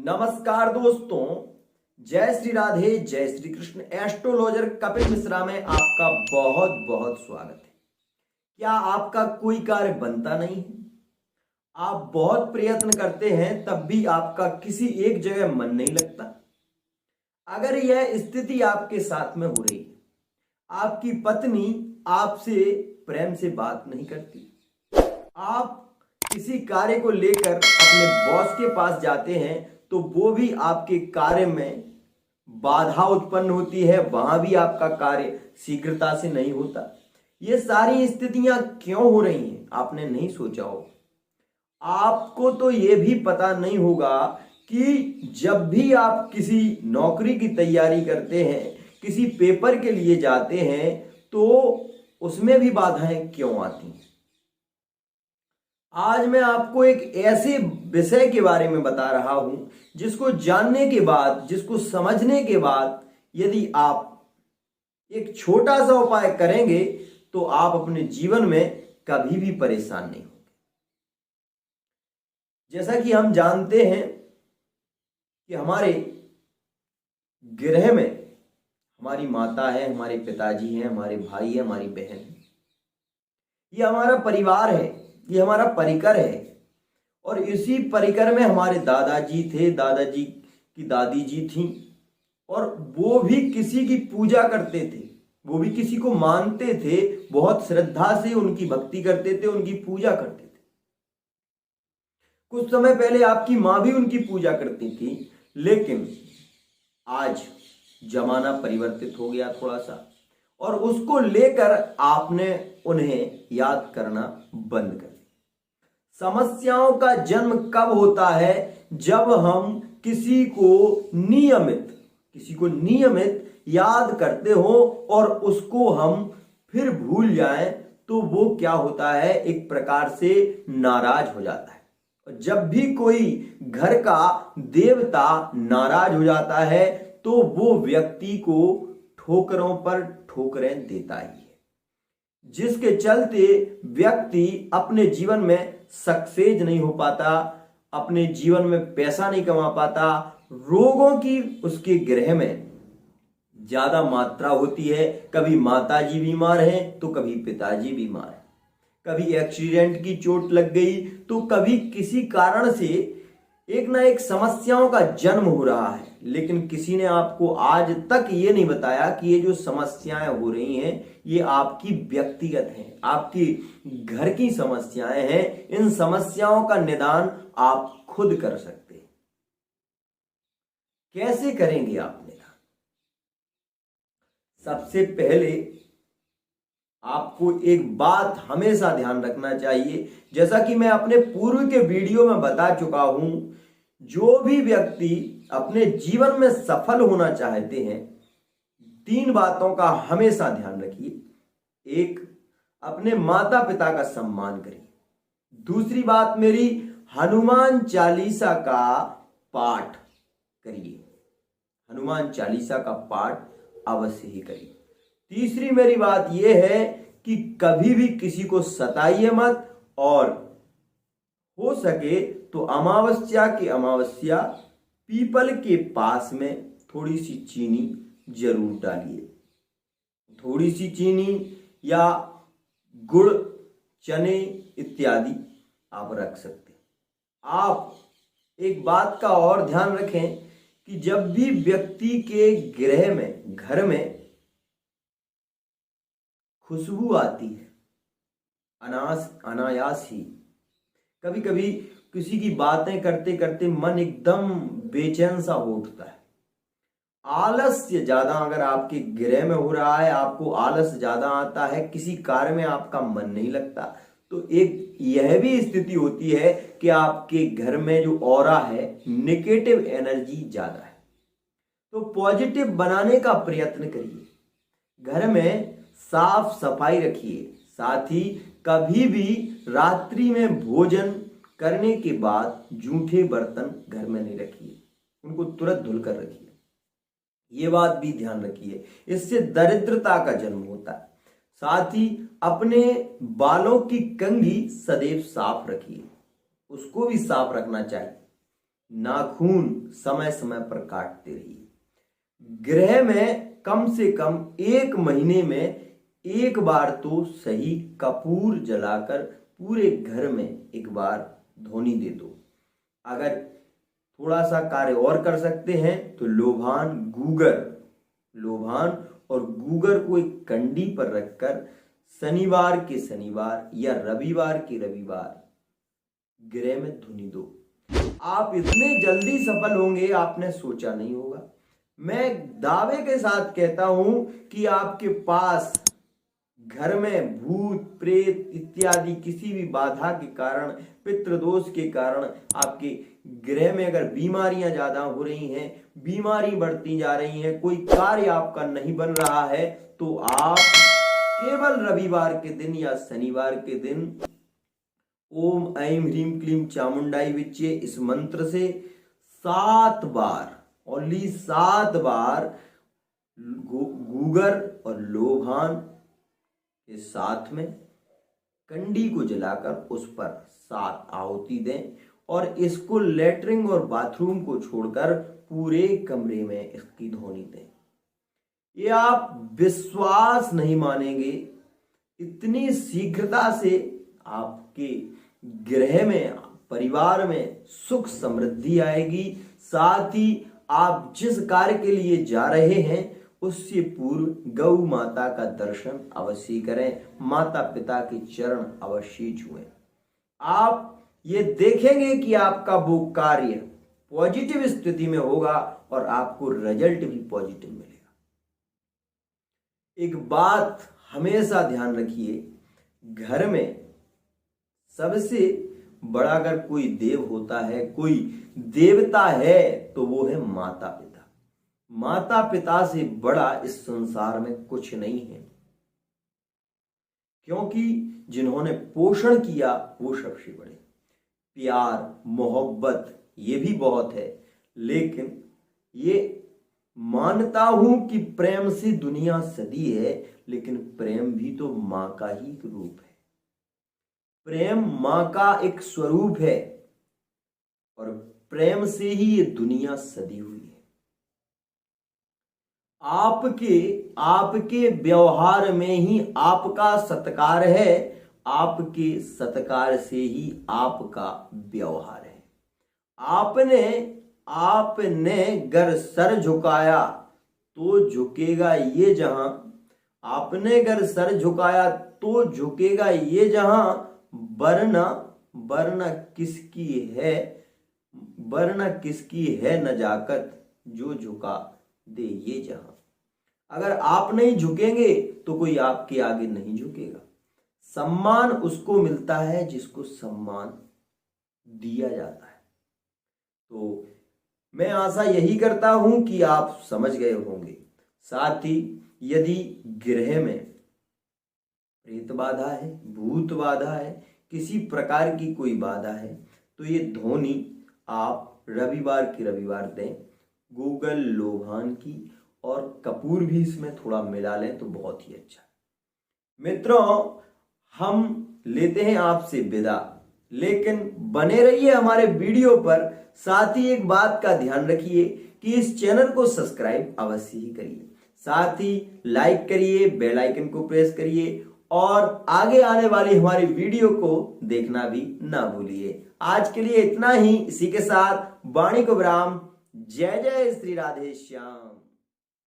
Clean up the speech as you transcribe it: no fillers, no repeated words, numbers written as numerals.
नमस्कार दोस्तों, जय श्री राधे, जय श्री कृष्ण। एस्ट्रोलॉजर कपिल मिश्रा में आपका बहुत बहुत स्वागत है। क्या आपका कोई कार्य बनता नहीं है? आप बहुत प्रयत्न करते हैं तब भी आपका किसी एक जगह मन नहीं लगता। अगर यह स्थिति आपके साथ में हो रही है, आपकी पत्नी आपसे प्रेम से बात नहीं करती, आप किसी कार्य को लेकर अपने बॉस के पास जाते हैं तो वो भी आपके कार्य में बाधा उत्पन्न होती है, वहां भी आपका कार्य शीघ्रता से नहीं होता। ये सारी स्थितियां क्यों हो रही हैं, आपने नहीं सोचा हो। आपको तो ये भी पता नहीं होगा कि जब भी आप किसी नौकरी की तैयारी करते हैं, किसी पेपर के लिए जाते हैं, तो उसमें भी बाधाएं क्यों आती हैं। आज मैं आपको एक ऐसे विषय के बारे में बता रहा हूं जिसको जानने के बाद, जिसको समझने के बाद यदि आप एक छोटा सा उपाय करेंगे तो आप अपने जीवन में कभी भी परेशान नहीं होंगे। जैसा कि हम जानते हैं कि हमारे गृह में हमारी माता है, हमारे पिताजी हैं, हमारे भाई है, हमारी बहन है। ये हमारा परिवार है, ये हमारा परिकर है। और इसी परिकर में हमारे दादाजी थे, दादाजी की दादी जी थी, और वो भी किसी की पूजा करते थे, वो भी किसी को मानते थे, बहुत श्रद्धा से उनकी भक्ति करते थे, उनकी पूजा करते थे। कुछ समय पहले आपकी मां भी उनकी पूजा करती थी, लेकिन आज जमाना परिवर्तित हो गया थोड़ा सा, और उसको लेकर आपने उन्हें याद करना बंद कर दिया। समस्याओं का जन्म कब होता है? जब हम किसी को नियमित याद करते हो और उसको हम फिर भूल जाएं, तो वो क्या होता है, एक प्रकार से नाराज हो जाता है। और जब भी कोई घर का देवता नाराज हो जाता है तो वो व्यक्ति को ठोकरों पर ठोकरें देता ही है, जिसके चलते व्यक्ति अपने जीवन में सक्सेस नहीं हो पाता, अपने जीवन में पैसा नहीं कमा पाता, रोगों की उसके गृह में ज्यादा मात्रा होती है। कभी माताजी बीमार हैं तो कभी पिताजी बीमार हैं, कभी एक्सीडेंट की चोट लग गई तो कभी किसी कारण से एक ना एक समस्याओं का जन्म हो रहा है। लेकिन किसी ने आपको आज तक ये नहीं बताया कि ये जो समस्याएं हो रही हैं ये आपकी व्यक्तिगत हैं, आपकी घर की समस्याएं हैं। इन समस्याओं का निदान आप खुद कर सकते हैं। कैसे करेंगे आप निदान? सबसे पहले आपको एक बात हमेशा ध्यान रखना चाहिए, जैसा कि मैं अपने पूर्व के वीडियो में बता चुका हूं, जो भी व्यक्ति अपने जीवन में सफल होना चाहते हैं, 3 बातों का हमेशा ध्यान रखिए। एक, अपने माता पिता का सम्मान करिए। दूसरी बात मेरी, हनुमान चालीसा का पाठ करिए, हनुमान चालीसा का पाठ अवश्य ही करिए। तीसरी मेरी बात यह है कि कभी भी किसी को सताइए मत, और हो सके तो अमावस्या की अमावस्या पीपल के पास में थोड़ी सी चीनी जरूर डालिए। थोड़ी सी चीनी या गुड़, चने इत्यादि आप रख सकते हैं। आप एक बात का और ध्यान रखें कि जब भी व्यक्ति के गृह में, घर में खुशबू आती है, अनायास ही, कभी कभी किसी की बातें करते करते मन एकदम बेचैन सा हो उठता है। आलस्य ज्यादा अगर आपके गृह में हो रहा है, आपको आलस ज्यादा आता है, किसी कार्य में आपका मन नहीं लगता, तो एक यह भी स्थिति होती है कि आपके घर में जो ऑरा है, नेगेटिव एनर्जी ज्यादा है। तो पॉजिटिव बनाने का प्रयत्न करिए। घर में साफ सफाई रखिए। साथ ही कभी भी रात्रि में भोजन करने के बाद जूठे बर्तन घर में नहीं रखिए, उनको तुरंत धुलकर रखिए। ये बात भी ध्यान रखिए, इससे दरिद्रता का जन्म होता है। साथ ही अपने बालों की कंघी सदैव साफ रखिए, उसको भी साफ रखना चाहिए। नाखून समय समय पर काटते रहिए। ग्रह में कम से कम 1 महीने में एक बार तो सही कपूर जलाकर पूरे घर में एक बार धोनी दे दो। अगर थोड़ा सा कार्य और कर सकते हैं तो लोभान और गूगर को एक कंडी पर रखकर शनिवार के शनिवार या रविवार के रविवार ग्रह में धुनी दो। आप इतने जल्दी सफल होंगे आपने सोचा नहीं होगा। मैं दावे के साथ कहता हूं कि आपके पास घर में भूत प्रेत इत्यादि किसी भी बाधा के कारण, पितृदोष के कारण आपके ग्रह में अगर बीमारियां ज्यादा हो रही हैं, बीमारी बढ़ती जा रही है, कोई कार्य आपका नहीं बन रहा है, तो आप केवल रविवार के दिन या शनिवार के दिन ओम ऐं ह्रीं क्लीं चामुंडाई विच्चे इस मंत्र से 7 बार, ओनली 7 बार गूगर और लोभान के साथ में कंडी को जलाकर उस पर 7 आहुति दें और इसको लेटरिन और बाथरूम को छोड़कर पूरे कमरे में इसकी धुनी दें। ये आप विश्वास नहीं मानेंगे, इतनी शीघ्रता से आपके ग्रह में, परिवार में सुख समृद्धि आएगी। साथ ही आप जिस कार्य के लिए जा रहे हैं उससे पूर्व गौ माता का दर्शन अवश्य करें, माता पिता के चरण अवश्य छुएं। आप ये देखेंगे कि आपका वो कार्य पॉजिटिव स्थिति में होगा और आपको रिजल्ट भी पॉजिटिव मिलेगा। एक बात हमेशा ध्यान रखिए, घर में सबसे बड़ा अगर कोई देव होता है, कोई देवता है, तो वो है माता पिता। माता पिता से बड़ा इस संसार में कुछ नहीं है, क्योंकि जिन्होंने पोषण किया वो सबसे बड़े। प्यार मोहब्बत ये भी बहुत है, लेकिन ये मानता हूं कि प्रेम से दुनिया सदी है, लेकिन प्रेम भी तो मां का ही रूप है। प्रेम मां का एक स्वरूप है और प्रेम से ही ये दुनिया सदी हुई है। आपके व्यवहार में ही आपका सत्कार है, आपके सत्कार से ही आपका व्यवहार है। आपने गर सर झुकाया तो झुकेगा ये जहां, आपने गर सर झुकाया तो झुकेगा ये जहां, वरना किसकी है नजाकत जो झुका दे ये जहां। अगर आप नहीं झुकेंगे तो कोई आपके आगे नहीं झुकेगा। सम्मान उसको मिलता है जिसको सम्मान दिया जाता है। तो मैं आशा यही करता हूं कि आप समझ गए होंगे। साथ ही यदि ग्रह में प्रेत बाधा है, भूत बाधा है, किसी प्रकार की कोई बाधा है, तो ये धोनी आप रविवार के रविवार दें। गूगल लोभान की और कपूर भी इसमें थोड़ा मिला लें तो बहुत ही अच्छा। मित्रों, हम लेते हैं आपसे विदा, लेकिन बने रहिए हमारे वीडियो पर। साथ ही एक बात का ध्यान रखिए कि इस चैनल को सब्सक्राइब अवश्य ही करिए, साथ ही लाइक करिए, बेल आइकन को प्रेस करिए और आगे आने वाली हमारी वीडियो को देखना भी ना भूलिए। आज के लिए इतना ही। इसी के साथ वाणी को विराम। जय जय श्री राधे श्याम।